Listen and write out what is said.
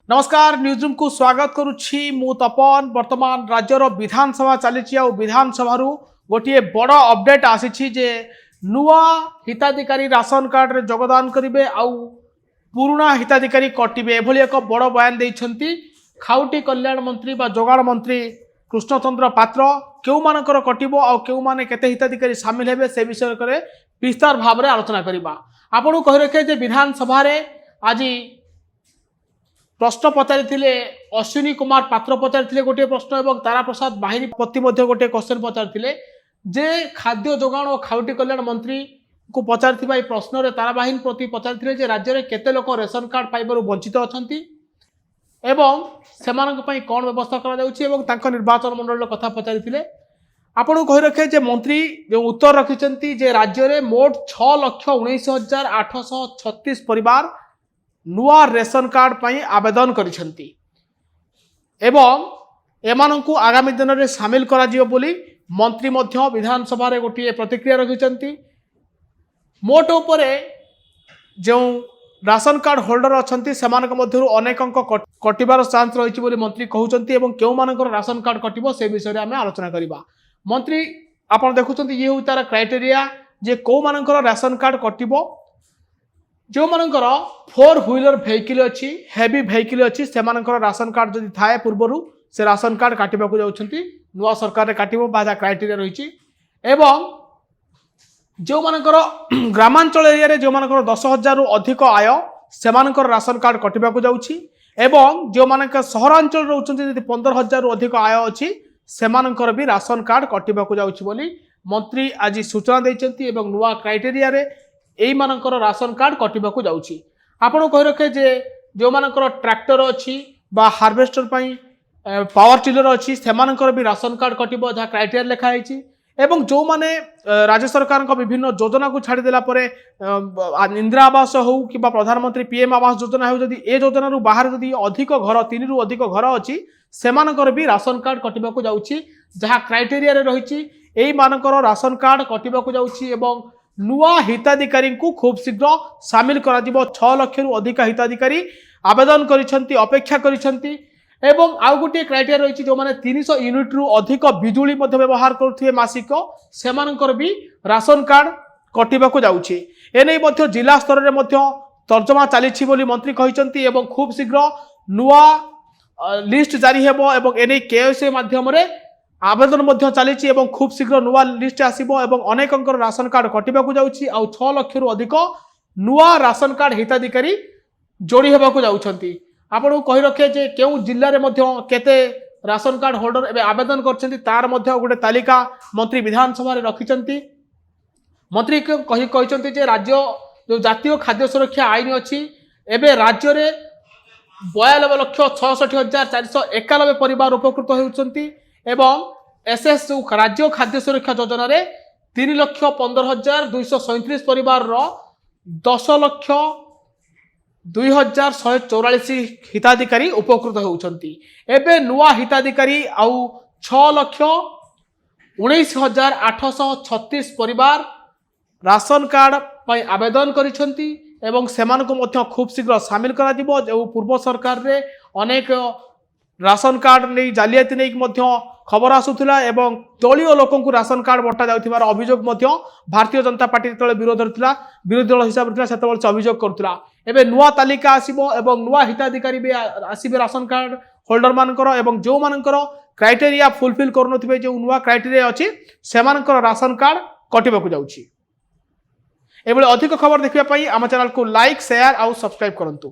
नमस्कार न्यूज़रूम को स्वागत करुछि मु तपन। वर्तमान राज्यर विधानसभा चली आ विधानसभा गोटे बड़ अपडेट आसी जे नुआ हिताधिकारी राशन कार्ड रे योगदान करेंगे आउ पुराना हिताधिकारी कटिबे एभली एक बड़ बयान देइछंती खाउटी कल्याण मंत्री बा जोगाड़ मंत्री कृष्णचंद्र पात्र। केउ मानकर कटिबो आ केउ माने केते हिताधिकारी शामिल हेबे से विषय करे विस्तार भाव में आलोचना करबा। आपन कहि रखे जे विधानसभा रे आज प्रश्न पचारि अश्विनी कुमार पात्र पचारि गोटे प्रश्न और तारा प्रसाद बाहिनी प्रति गोटे क्वेश्चन पचारि जे खाद्य जोगाण और खाउटी कल्याण मंत्री को पचारि प्रश्न रे तारा बाहिनी प्रति पचारि जे राज्य में केते लोक रेशन कार्ड पाइबारु वंचित अछंती एवं सेमानक पई कोन व्यवस्था करा जाउछि एवं तांको निर्वाचन मंडल कथा पचारि आपन कहि रखे जे मंत्री जो उत्तर रखिचंती जे राज्य में मोट 6,19,836 परिवार नुआ रेशन कार्ड पाई आवेदन करिसेंती एवं एमानंकु आगामी दिन में सामिल करा जियो बोली मंत्री मध्य विधानसभा रे गोटे प्रतिक्रिया रखिचंती। मोट उपरे जो राशन कार्ड होल्डर अछंती सेमानक मध्यरु अनेकंक कटिबार चांस रहिछि बोली मंत्री कहउचंती एवं केउ मानकर राशन कार्ड कटिबो से विषय रे आमे आलोचना करिबा। मंत्री आपण देखुचंती ये हो तार क्राइटेरिया जे को मानकर राशन कार्ड कटिबो जो मानकर 4 व्हीलर वेहिकल अच्छी हेवी वेहिकल अच्छी से राशन कार्ड जदि थाए पूर्वर से राशन कार्ड काटिबा को जाउछंती नुआ सरकार रे काटिबो बाजा क्राइटेरिया रहिछि एवं जो मानकर ग्रामांचल एरिया रे जो मानकर 10,000 रु अधिक आय से राशन कार्ड कटिबा को जाउछि एवं जो मानकर सहरांचल रहउछंती जदि 15,000 रु अधिक आय अछि से भी राशन कार्ड कटिबा को जाउछि बोली मंत्री आज सूचना दैछंती एवं नुआ क्राइटेरिया रे एई मानकर राशन कार्ड कटिबा को जाउछि। आपण कहि रखे जे जो मानकर ट्रैक्टर अछि बा हार्वेस्टर पई पावर टिलर अछि सेमानकर भी राशन कार्ड कटिबो जहा क्राइटेरिया लिखा आइछि एवं जो माने राज्य सरकार को विभिन्न योजना को छाड़ी देला परे इंदिरा आवास हो कि प्रधानमंत्री पीएम आवास योजना हो जदि ए योजना रु बाहर जदि अधिक घर 3 रु अधिक घर अछि सेमानकर भी राशन कार्ड कटिबा को जाउछि जहा क्राइटेरिया रे रहिछि एई मानकर राशन कार्ड कटिबा को जाउछि एवं नुआ हिताधिकारी को खूब शीघ्र सामिल करा दिबो। 6 लाख रु अधिक हिताधिकारी आवेदन करिसंती अपेक्षा करिसंती एवं आउ गोटे क्राइटेरिया रही जो माने 300 यूनिट रु अधिक बिजुली मध्य व्यवहार करथुए मासिक सेमानकर भी राशन कार्ड कटिबा को जाउछि। एनै मध्य जिला स्तर रे मध्य तर्जमा चलीछि बोली मंत्री कहिसंती एवं खूब शीघ्र नुआ लिस्ट जारी हेबो एवं एनै केएसए माध्यम रे आवेदन मध्य चलीछि एवं खूब शीघ्र नुआ लिस्ट आसीबो एवं अनेकंकर राशन कार्ड कटिबा को जाउछि आ 6 लाख रु अधिक नुआ राशन कार्ड हिताधिकारी जोड़ी हेबा को जाउछंती। आपण कहि रखे जे केउ जिल्ला रे मध्य केते राशन कार्ड होल्डर एबे आवेदन करछंती तार मध्य गोटे तालिका मंत्री विधानसभा रे रखिचंती। मंत्री कहिचंती जे राज्य जो जातीय खाद्य सुरक्षा आईन अछि एबे राज्य रे 92,66,491 परिवार उपकृत होउछंती एवं एसएस जो राज्य खाद्य सुरक्षा योजना रे 3,15,237 परिवार रो 10,02,144 हिताधिकारी उपकृत होउछंती। एबे नुआ हिताधिकारी आउ 6,19,836 परिवार राशन कार्ड पई आवेदन करिसंती एवं सेमानको मध्य खूब शीघ्र शामिल करा दिबो। जो पूर्व सरकार रे अनेक राशन कार्ड नहीं जालियाती नहीं मध्य खबर आसुला एवं दलीय लोकों को राशन कार्ड बंटा जाउथिबार अभियोग मध्य भारतीय जनता पार्टी तले विरोध रथिला विरोधी दल हिसाब रथिला सेतबल अभियोग करथुला। एबे नुआ तालिका आसीबो एवं नुआ हिताधिकारी भी आसीबे राशन कार्ड होल्डर मानकर एवं जो मानकर क्राइटेरिया फुलफिल करनथिबे जो नुआ क्राइटेरिया अछि सेमानकर राशन कार्ड कटिबा को जाउछि। एबे अधिक खबर देखिबा पई आम चैनल को लाइक शेयर आउ सब्सक्राइब करंतु।